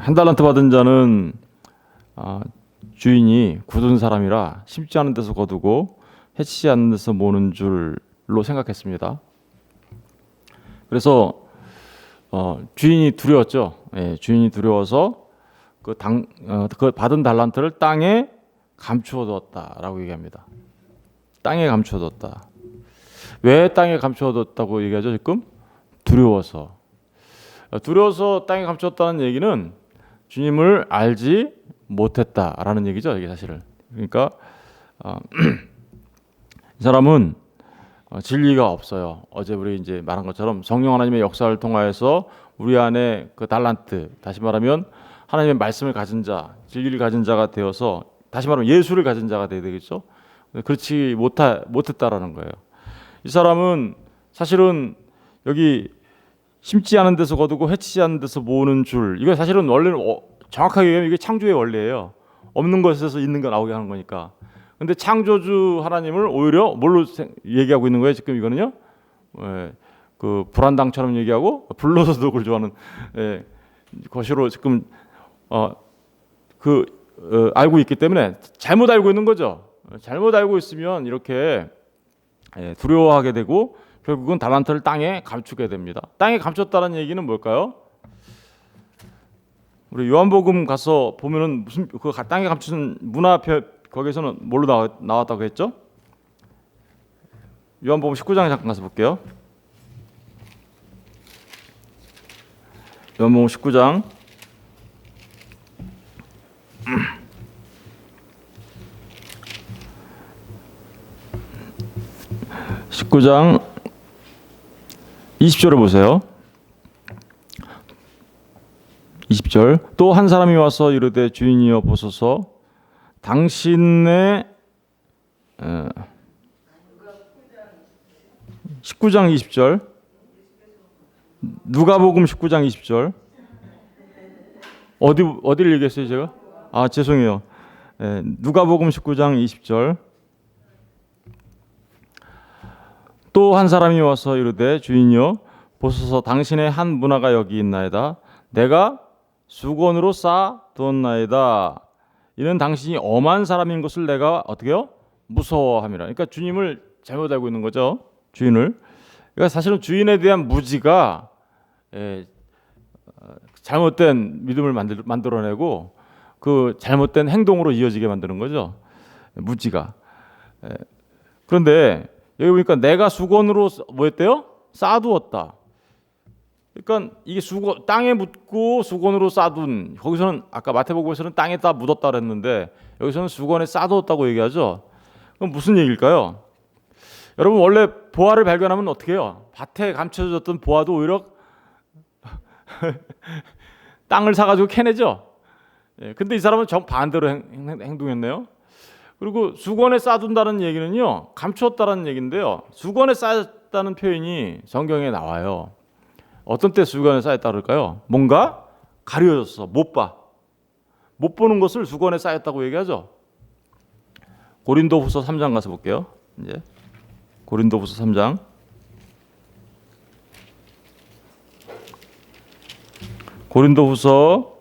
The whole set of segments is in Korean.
한 달란트 받은 자는 주인이 굳은 사람이라 심지 않은 데서 거두고 해치지 않는 데서 모는 줄로 생각했습니다. 그래서 주인이 두려웠죠. 예, 주인이 두려워서 그 받은 달란트를 땅에 감추어 두었다라고 얘기합니다. 땅에 감추어 두었다. 왜 땅에 감추어 두었다고 얘기하죠? 지금 두려워서 땅에 감추었다는 얘기는 주님을 알지 못했다라는 얘기죠. 이게 사실은. 그러니까 이 사람은 진리가 없어요. 어제 우리 이제 말한 것처럼 성령 하나님의 역사를 통하여서 우리 안에 그 달란트, 다시 말하면 하나님의 말씀을 가진 자, 진리를 가진 자가 되어서, 다시 말하면 예수를 가진 자가 되어야 되겠죠. 그렇지 못했다라는 거예요. 이 사람은 사실은 여기 심지 않은 데서 거두고 해치지 않는 데서 모으는 줄, 이거 사실은 원래는 정확하게 얘기하면 이게 창조의 원리예요. 없는 것에서 있는 거 나오게 하는 거니까. 근데 창조주 하나님을 오히려 뭘로 얘기하고 있는 거예요? 지금 이거는요. 그 불안당처럼 얘기하고 불로소득을 좋아하는 것으로 지금 알고 있기 때문에 잘못 알고 있는 거죠. 잘못 알고 있으면 이렇게 두려워하게 되고 결국은 달란트를 땅에 감추게 됩니다. 땅에 감췄다는 얘기는 뭘까요? 우리 요한복음 가서 보면은 무슨 그 땅에 감춘 문화표 거기서는 뭘로 나왔다고 했죠? 요한복음 19장에 잠깐 가서 볼게요. 요한복음 19장 19장 20절을 보세요. 20절. 또 한 사람이 와서 이르되 주인이여 보소서 당신의 19장 20절. 누가복음 19장 20절. 어디를 얘기했어요 제가? 죄송해요. 누가복음 19장 20절. 또 한 사람이 와서 이르되 주인이여 보소서 당신의 한 문화가 여기 있나이다. 내가 수건으로 쌓아두었나이다. 이는 당신이 엄한 사람인 것을 내가 어떻게요? 무서워함이라. 그러니까 주님을 잘못 알고 있는 거죠. 주인을. 그러니까 사실은 주인에 대한 무지가 잘못된 믿음을 만들어내고 그 잘못된 행동으로 이어지게 만드는 거죠. 무지가. 그런데 여기 보니까 내가 수건으로 뭐했대요? 쌓아두었다. 그러니까 이게 땅에 묻고 수건으로 쌓아둔, 거기서는 아까 마태복음에서는 땅에다 묻었다 그랬는데 여기서는 수건에 쌓아두었다고 얘기하죠. 그럼 무슨 얘기일까요? 여러분 원래 보화를 발견하면 어떻게 해요? 밭에 감춰졌던 보화도 오히려 땅을 사가지고 캐내죠. 근데 이 사람은 정반대로 행동했네요. 그리고 수건에 쌓아둔다는 얘기는요, 감추었다는 얘기인데요. 수건에 쌓였다는 표현이 성경에 나와요. 어떤 때 수건에 쌓였다 그럴까요? 뭔가 가려졌어. 못 보는 것을 수건에 쌓였다고 얘기하죠. 고린도후서 3장 가서 볼게요. 이제 고린도후서 3장. 고린도후서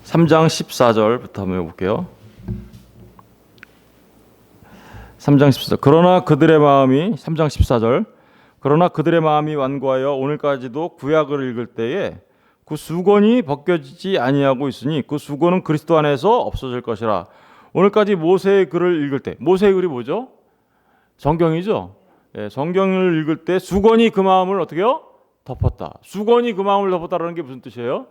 3장 14절부터 한번 볼게요. 3장 14절. 그러나 그들의 마음이 3장 14절. 그러나 그들의 마음이 완고하여 오늘까지도 구약을 읽을 때에 그 수건이 벗겨지지 아니하고 있으니 그 수건은 그리스도 안에서 없어질 것이라. 오늘까지 모세의 글을 읽을 때, 모세의 글이 뭐죠? 성경이죠. 성경을 읽을 때 수건이 그 마음을 어떻게요? 덮었다. 수건이 그 마음을 덮었다라는 게 무슨 뜻이에요?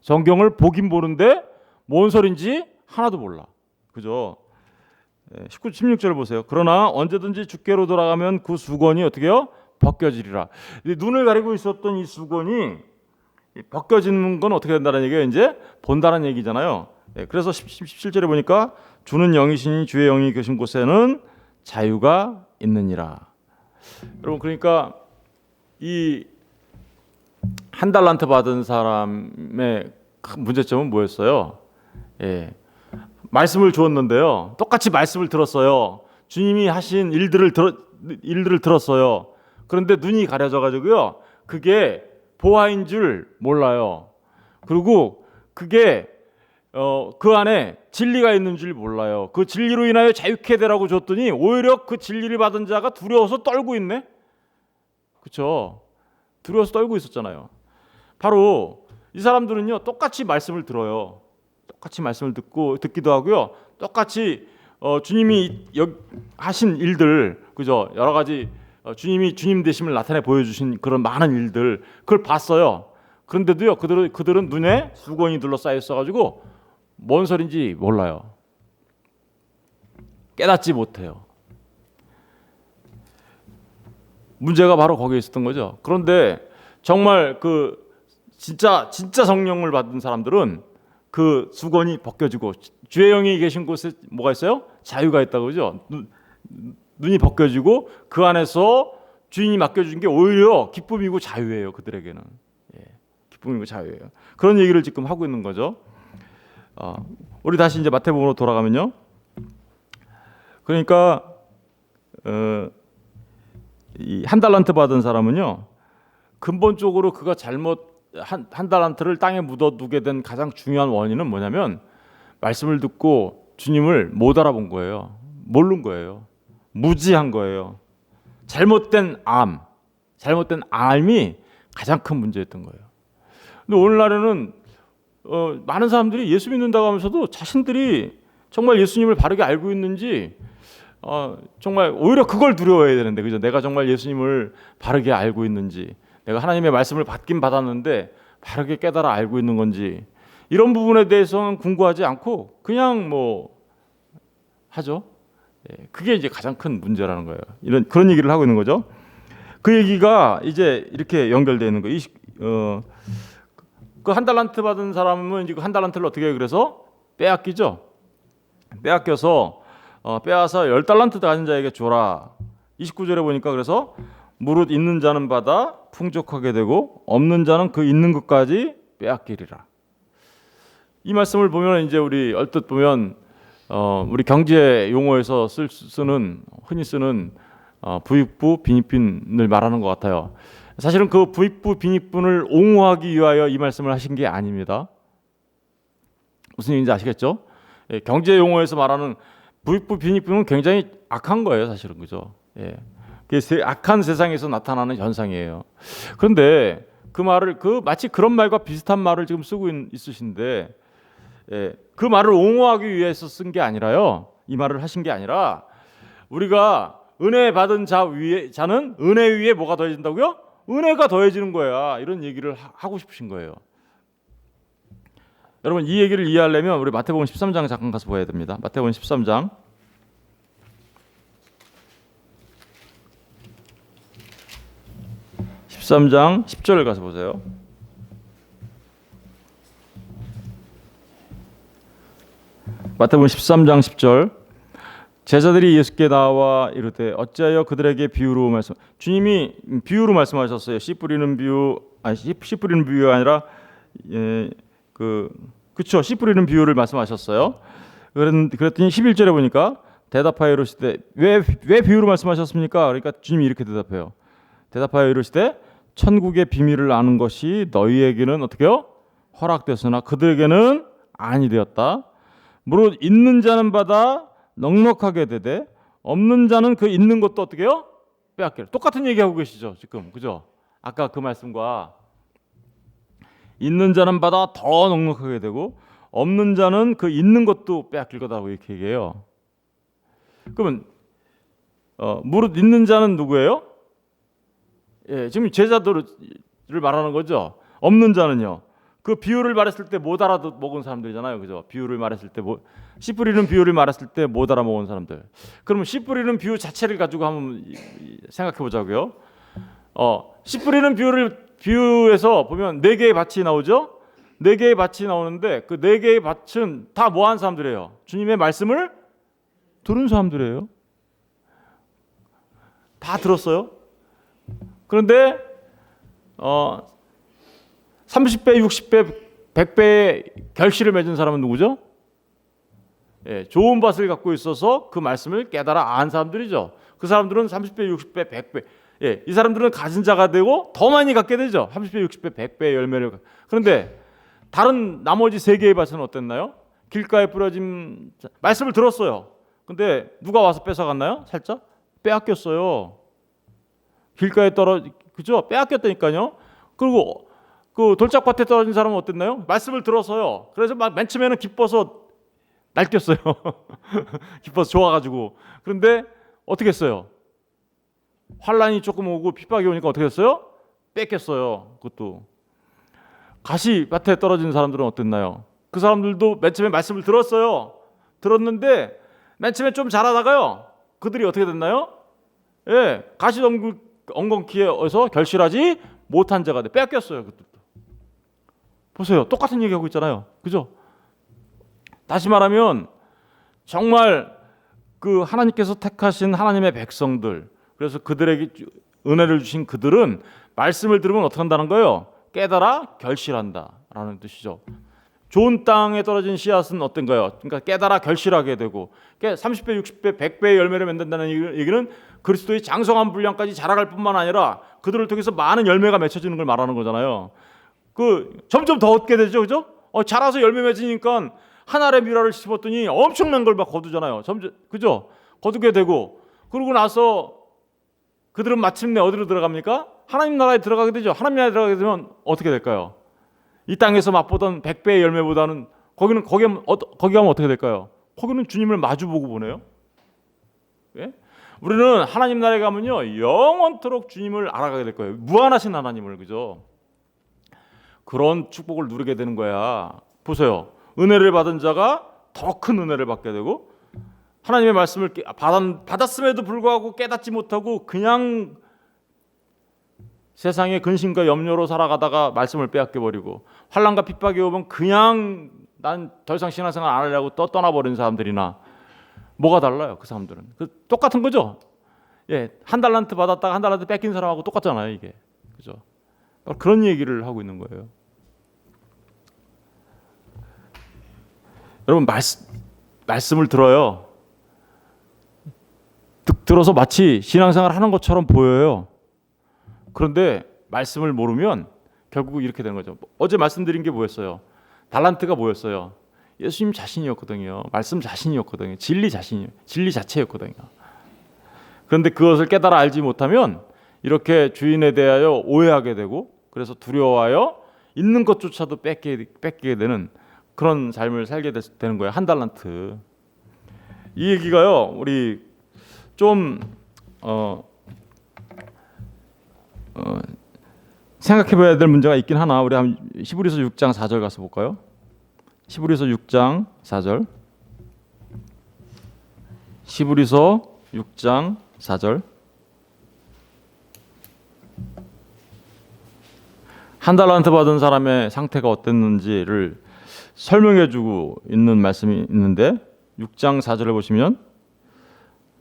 성경을 보긴 보는데 뭔 소린지 하나도 몰라. 그죠? 16절 보세요. 그러나 언제든지 주께로 돌아가면 그 수건이 어떻게요? 벗겨지리라. 눈을 가리고 있었던 이 수건이 벗겨지는 건 어떻게 된다는 얘기예요? 이제 본다는 얘기잖아요. 그래서 17절에 보니까 주는 영이시니 주의 영이 계신 곳에는 자유가 있느니라. 여러분 그러니까 이 한 달란트 받은 사람의 큰 문제점은 뭐였어요? 말씀을 주었는데요. 똑같이 말씀을 들었어요. 주님이 하신 일들을 들었어요. 그런데 눈이 가려져 가지고요. 그게 보화인 줄 몰라요. 그리고 그게 그 안에 진리가 있는 줄 몰라요. 그 진리로 인하여 자유케 되라고 줬더니 오히려 그 진리를 받은 자가 두려워서 떨고 있네. 그렇죠? 두려워서 떨고 있었잖아요. 바로 이 사람들은요, 똑같이 말씀을 들어요. 똑같이 말씀을 듣기도 하고요. 똑같이 주님이 하신 일들, 그죠? 여러 가지 주님이 주님 되심을 나타내 보여주신 그런 많은 일들, 그걸 봤어요. 그런데도요, 그들은 눈에 수건이 둘러싸여 있어가지고 뭔 소린지 몰라요. 깨닫지 못해요. 문제가 바로 거기에 있었던 거죠. 그런데 정말 진짜 성령을 받은 사람들은 그 수건이 벗겨지고 주의 영이 계신 곳에 뭐가 있어요? 자유가 있다고 그러죠. 눈이 벗겨지고 그 안에서 주인이 맡겨준 게 오히려 기쁨이고 자유예요. 그들에게는. 기쁨이고 자유예요. 그런 얘기를 지금 하고 있는 거죠. 우리 다시 이제 마태복음으로 돌아가면요. 그러니까 이 한 달란트 받은 사람은요, 근본적으로 그가 잘못 한 달란트를 땅에 묻어두게 된 가장 중요한 원인은 뭐냐면 말씀을 듣고 주님을 못 알아본 거예요. 모르는 거예요. 무지한 거예요. 잘못된 암이 가장 큰 문제였던 거예요. 근데 오늘날에는 많은 사람들이 예수 믿는다고 하면서도 자신들이 정말 예수님을 바르게 알고 있는지 정말 오히려 그걸 두려워해야 되는데, 그죠? 내가 정말 예수님을 바르게 알고 있는지, 내가 하나님의 말씀을 받긴 받았는데 바르게 깨달아 알고 있는 건지, 이런 부분에 대해서는 궁금하지 않고 그냥 뭐 하죠. 그게 이제 가장 큰 문제라는 거예요. 그런 얘기를 하고 있는 거죠. 그 얘기가 이제 이렇게 연결되어 있는 거예요. 그 한 달란트 받은 사람은 이제 그 한 달란트를 어떻게 해요? 그래서 빼앗기죠. 빼앗겨서 빼앗아 10달란트 가진 자에게 줘라. 29절에 보니까 그래서 무릇 있는 자는 받아 풍족하게 되고 없는 자는 그 있는 것까지 빼앗기리라. 이 말씀을 보면 이제 우리 얼뜻 보면 우리 경제 용어에서 흔히 쓰는 부익부 빈익빈을 말하는 것 같아요. 사실은 그 부익부 빈익빈을 옹호하기 위하여 이 말씀을 하신 게 아닙니다. 무슨 얘기인지 아시겠죠? 경제 용어에서 말하는 부익부 빈익빈은 굉장히 악한 거예요, 사실은. 그죠? 그게 악한 세상에서 나타나는 현상이에요. 그런데 그 말을 마치 그런 말과 비슷한 말을 지금 쓰고 있으신데, 그 말을 옹호하기 위해서 쓴 게 아니라요. 이 말을 하신 게 아니라 우리가 은혜 받은 자는 은혜 위에 뭐가 더해진다고요? 은혜가 더해지는 거야. 이런 얘기를 하고 싶으신 거예요. 여러분, 이 얘기를 이해하려면 우리 마태복음 13장 잠깐 가서 봐야 됩니다. 마태복음 13장 10절을 가서 보세요. 마태복음 13장 10절. 제자들이 예수께 나와 이르되 어찌하여 그들에게 비유로 주님이 비유로 말씀하셨어요. 씨 뿌리는 비유가 아니라 그쵸, 씨 뿌리는 비유를 말씀하셨어요. 그랬더니 11절에 보니까 대답하여 이르시되 왜 비유로 말씀하셨습니까? 그러니까 주님이 이렇게 대답해요. 대답하여 이르시되 천국의 비밀을 아는 것이 너희에게는 어떻게요? 허락되었으나 그들에게는 아니 되었다. 무릇 있는 자는 받아 넉넉하게 되되 없는 자는 그 있는 것도 어떻게 해요? 빼앗기라. 똑같은 얘기하고 계시죠 지금, 그죠? 아까 그 말씀과 있는 자는 받아 더 넉넉하게 되고 없는 자는 그 있는 것도 빼앗길 거다고 이렇게 얘기해요. 그러면 무릇 있는 자는 누구예요? 지금 제자들을 말하는 거죠. 없는 자는요, 그 비유를 말했을 때 못 알아먹은 사람들이잖아요, 그죠? 비유를 말했을 때 씨 뿌리는 비유를 말했을 때 못 알아먹은 사람들. 그러면 씨 뿌리는 비유 자체를 가지고 한번 생각해 보자고요. 씨 뿌리는 비유에서 보면 4개의 밭이 나오죠. 4개의 밭이 나오는데 그 4개의 밭은 다 뭐한 사람들이에요? 주님의 말씀을 들은 사람들이에요. 다 들었어요. 그런데 30배, 60배, 100배의 결실을 맺은 사람은 누구죠? 좋은 밭을 갖고 있어서 그 말씀을 깨달아 안 사람들이죠. 그 사람들은 30배, 60배, 100배. 예, 이 사람들은 가진 자가 되고 더 많이 갖게 되죠. 30배, 60배, 100배의 열매를. 그런데 다른 나머지 세 개의 밭은 어땠나요? 길가에 뿌려진 말씀을 들었어요. 근데 누가 와서 뺏어갔나요? 살짝 빼앗겼어요. 길가에 그죠? 빼앗겼다니까요. 그리고 그 돌짝밭에 떨어진 사람은 어땠나요? 말씀을 들었어요. 그래서 막 맨 처음에는 기뻐서 날뛰었어요. 기뻐서 좋아가지고. 그런데 어떻게 했어요? 환란이 조금 오고 핍박이 오니까 어떻게 했어요? 뺏겼어요. 그것도. 가시밭에 떨어진 사람들은 어땠나요? 그 사람들도 맨 처음에 말씀을 들었어요. 들었는데 맨 처음에 좀 잘하다가요. 그들이 어떻게 됐나요? 예, 가시 엉겅퀴에서 결실하지 못한 자가 돼. 뺏겼어요. 그것도. 보세요. 똑같은 얘기하고 있잖아요. 그죠? 다시 말하면 정말 그 하나님께서 택하신 하나님의 백성들, 그래서 그들에게 은혜를 주신 그들은 말씀을 들으면 어떻게 한다는 거예요? 깨달아 결실한다라는 뜻이죠. 좋은 땅에 떨어진 씨앗은 어떤가요? 그러니까 깨달아 결실하게 되고 30배, 60배, 100배의 열매를 맺는다는 얘기는 그리스도의 장성한 분량까지 자라갈 뿐만 아니라 그들을 통해서 많은 열매가 맺혀지는 걸 말하는 거잖아요. 그 점점 더 얻게 되죠, 그죠? 자라서 열매 맺으니까 한 알의 미라를 심었더니 엄청난 걸 막 거두잖아요. 점점 그죠? 거두게 되고 그러고 나서 그들은 마침내 어디로 들어갑니까? 하나님 나라에 들어가게 되죠. 하나님 나라에 들어가게 되면 어떻게 될까요? 이 땅에서 맛보던 100배의 열매보다는 거기 가면 어떻게 될까요? 거기는 주님을 마주보고 보내요. 예? 우리는 하나님 나라에 가면요 영원토록 주님을 알아가게 될 거예요. 무한하신 하나님을. 그죠? 그런 축복을 누리게 되는 거야. 보세요. 은혜를 받은 자가 더 큰 은혜를 받게 되고 하나님의 말씀을 받았음에도 불구하고 깨닫지 못하고 그냥 세상의 근심과 염려로 살아가다가 말씀을 빼앗겨버리고 환난과 핍박이 오면 그냥 난 더 이상 신앙생활 안 하려고 떠나버린 사람들이나 뭐가 달라요? 그 사람들은 똑같은 거죠. 예, 한 달란트 받았다가 한 달란트 뺏긴 사람하고 똑같잖아요. 이게 그죠? 그런 얘기를 하고 있는 거예요. 여러분 말씀을 들어요. 들어서 마치 신앙생활 하는 것처럼 보여요. 그런데 말씀을 모르면 결국 이렇게 되는 거죠. 어제 말씀드린 게 뭐였어요? 달란트가 뭐였어요? 예수님 자신이었거든요. 말씀 자신이었거든요. 진리 자체였거든요. 그런데 그것을 깨달아 알지 못하면 이렇게 주인에 대하여 오해하게 되고 그래서 두려워하여 있는 것조차도 뺏기게 되는 그런 삶을 살게 되는 거예요. 한 달란트. 이 얘기가요. 우리 좀 생각해봐야 될 문제가 있긴 하나. 우리 한 히브리서 6장 4절 가서 볼까요? 히브리서 6장 4절. 히브리서 6장 4절. 한 달란트 받은 사람의 상태가 어땠는지를 설명해주고 있는 말씀이 있는데 6장 4절을 보시면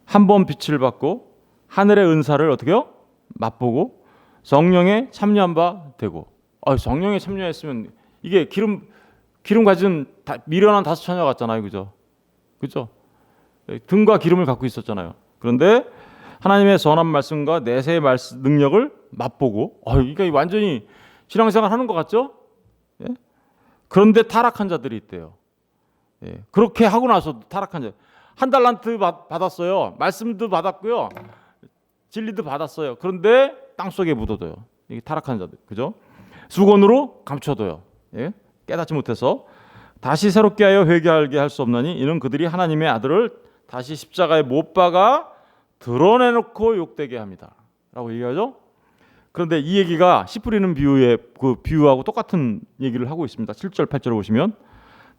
한 번 빛을 받고 하늘의 은사를 어떻게요? 맛보고 성령에 참여한 바 되고. 성령에 참여했으면 이게 기름 가진 미련한 다섯 처녀 같잖아요, 그죠? 등과 기름을 갖고 있었잖아요. 그런데 하나님의 선한 말씀과 내세의 능력을 맛보고, 이게 완전히 신앙생활 하는 것 같죠? 예? 그런데 타락한 자들이 있대요. 예. 그렇게 하고 나서도 타락한 자. 한 달란트 받았어요. 말씀도 받았고요. 진리도 받았어요. 그런데 땅 속에 묻어둬요. 이게 타락한 자들, 그죠? 수건으로 감춰둬요. 예? 깨닫지 못해서 다시 새롭게 하여 회개하게 할 수 없나니 이는 그들이 하나님의 아들을 다시 십자가에 못 박아 드러내놓고 욕되게 합니다.라고 얘기하죠. 그런데 이 얘기가 씨 뿌리는 비유의 그 비유하고 똑같은 얘기를 하고 있습니다. 7절, 8절을 보시면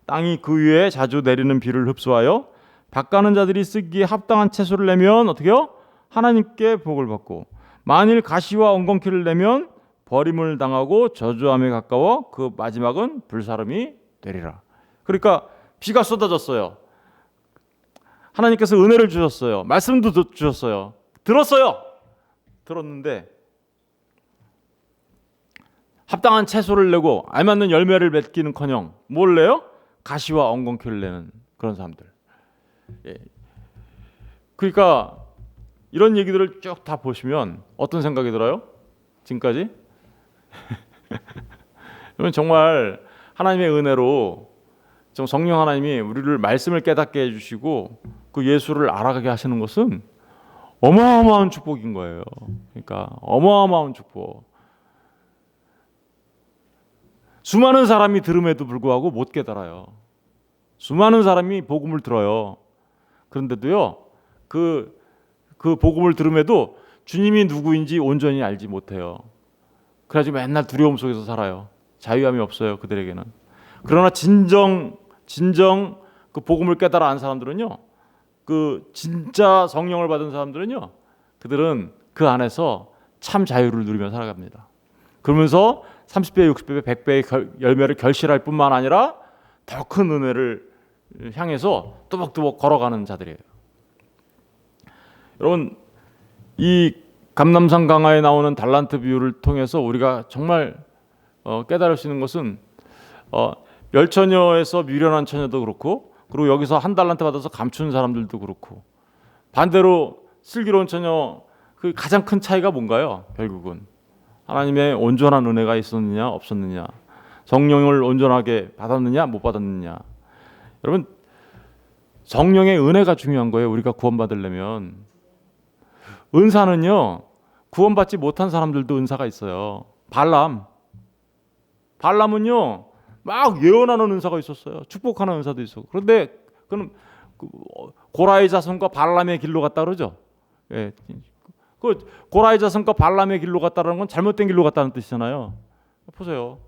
땅이 그 위에 자주 내리는 비를 흡수하여 밭가는 자들이 쓰기에 합당한 채소를 내면 어떻게요? 하나님께 복을 받고 만일 가시와 엉겅퀴를 내면 버림을 당하고 저주함에 가까워 그 마지막은 불사름이 되리라. 그러니까 비가 쏟아졌어요. 하나님께서 은혜를 주셨어요. 말씀도 주셨어요. 들었는데 합당한 채소를 내고 알맞는 열매를 맺기는커녕 뭘 내요? 가시와 엉겅퀴를 내는 그런 사람들. 예. 그러니까 이런 얘기들을 쭉 다 보시면 어떤 생각이 들어요? 지금까지? 이건 정말 하나님의 은혜로 좀 성령 하나님이 우리를 말씀을 깨닫게 해주시고 그 예수를 알아가게 하시는 것은 어마어마한 축복인 거예요. 그러니까 어마어마한 축복. 수많은 사람이 들음에도 불구하고 못 깨달아요. 수많은 사람이 복음을 들어요. 그런데도요, 그 복음을 들음에도 주님이 누구인지 온전히 알지 못해요. 그래가지고 맨날 두려움 속에서 살아요. 자유함이 없어요, 그들에게는. 그러나 진정 그 복음을 깨달아 안 사람들은요, 그 진짜 성령을 받은 사람들은요, 그들은 그 안에서 참 자유를 누리며 살아갑니다. 그러면서 30배, 60배, 100배의 열매를 결실할 뿐만 아니라 더 큰 은혜를 향해서 뚜벅뚜벅 걸어가는 자들이에요. 여러분, 이 감람산 강화에 나오는 달란트 비유를 통해서 우리가 정말 깨달을 수 있는 것은 멸처녀에서 미련한 처녀도 그렇고, 그리고 여기서 한 달란트 받아서 감춘 사람들도 그렇고, 반대로 슬기로운 처녀, 그 가장 큰 차이가 뭔가요? 결국은 하나님의 온전한 은혜가 있었느냐 없었느냐, 성령을 온전하게 받았느냐 못 받았느냐. 여러분, 성령의 은혜가 중요한 거예요. 우리가 구원받으려면. 은사는요, 구원받지 못한 사람들도 은사가 있어요. 발람은요 막 예언하는 은사가 있었어요. 축복하는 은사도 있었고. 그런데 그는 고라의 자손과 발람의 길로 갔다 그러죠. 예. 그 고라의 자손과 발람의 길로 갔다는 건 잘못된 길로 갔다는 뜻이잖아요. 보세요.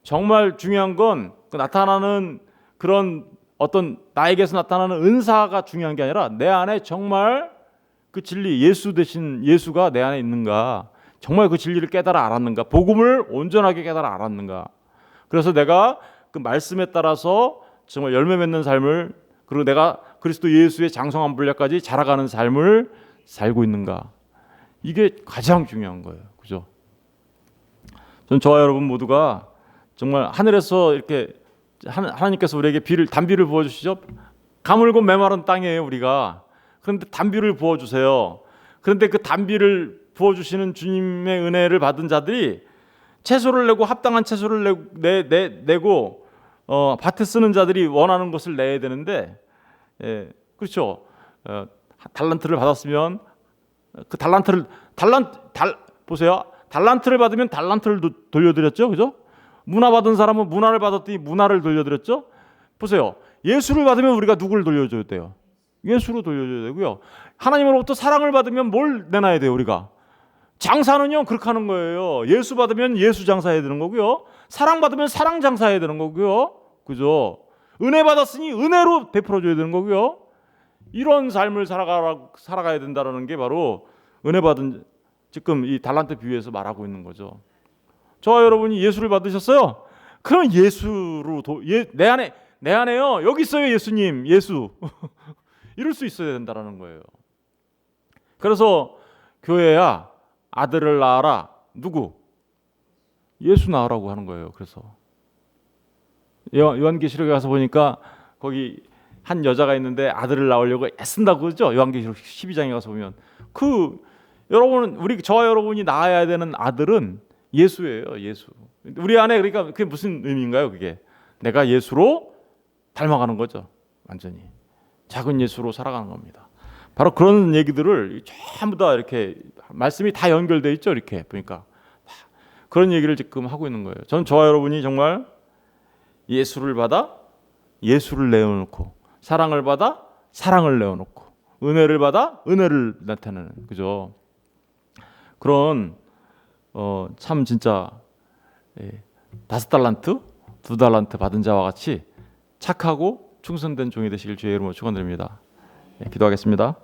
정말 중요한 건 그 나타나는 그런 어떤 나에게서 나타나는 은사가 중요한 게 아니라 내 안에 정말 그 진리, 예수 대신 예수가 내 안에 있는가, 정말 그 진리를 깨달아 알았는가, 복음을 온전하게 깨달아 알았는가. 그래서 내가 그 말씀에 따라서 정말 열매 맺는 삶을, 그리고 내가 그리스도 예수의 장성한 분량까지 자라가는 삶을 살고 있는가. 이게 가장 중요한 거예요. 그죠? 전 저와 여러분 모두가 정말 하늘에서 이렇게 하나님께서 우리에게 단비를 부어주시죠. 가물고 메마른 땅이에요, 우리가. 그런데 단비를 부어주세요. 그런데 그 단비를 부어주시는 주님의 은혜를 받은 자들이 채소를 내고 합당한 채소를 내고 밭에 쓰는 자들이 원하는 것을 내야 되는데, 그렇죠. 달란트를 받았으면 그 보세요. 달란트를 받으면 달란트를 돌려드렸죠, 그죠? 문화 받은 사람은 문화를 받았더니 문화를 돌려드렸죠. 보세요. 예수를 받으면 우리가 누구를 돌려줘야 돼요? 예수로 돌려줘야 되고요. 하나님으로부터 사랑을 받으면 뭘 내놔야 돼요, 우리가? 장사는요, 그렇게 하는 거예요. 예수 받으면 예수 장사해야 되는 거고요. 사랑 받으면 사랑 장사해야 되는 거고요. 그죠? 은혜 받았으니 은혜로 베풀어줘야 되는 거고요. 이런 삶을 살아가야 된다는 게 바로 은혜 받은, 지금 이 달란트 비유에서 말하고 있는 거죠. 저와 여러분이 예수를 받으셨어요? 그럼 예수로 내 안에요. 여기 있어요, 예수님, 예수. 이럴 수 있어야 된다는 거예요. 그래서 교회야 아들을 낳아라. 누구? 예수 낳으라고 하는 거예요. 그래서 요한계시록에 가서 보니까 거기 한 여자가 있는데 아들을 낳으려고 애쓴다고 그러죠. 요한계시록 12장에 가서 보면 저와 여러분이 낳아야 되는 아들은 예수예요. 예수. 우리 안에, 그러니까 그게 무슨 의미인가요? 그게 내가 예수로 닮아가는 거죠. 완전히 작은 예수로 살아가는 겁니다. 바로 그런 얘기들을 전부 다 이렇게 말씀이 다 연결돼 있죠. 이렇게 보니까 그런 얘기를 지금 하고 있는 거예요. 저는 저와 여러분이 정말 예수를 받아 예수를 내어놓고, 사랑을 받아 사랑을 내어놓고, 은혜를 받아 은혜를 나타내는, 그죠? 그런 참 진짜 5달란트, 2달란트 받은 자와 같이 착하고 충성된 종이 되시길 주의 이름으로 축원드립니다. 기도하겠습니다.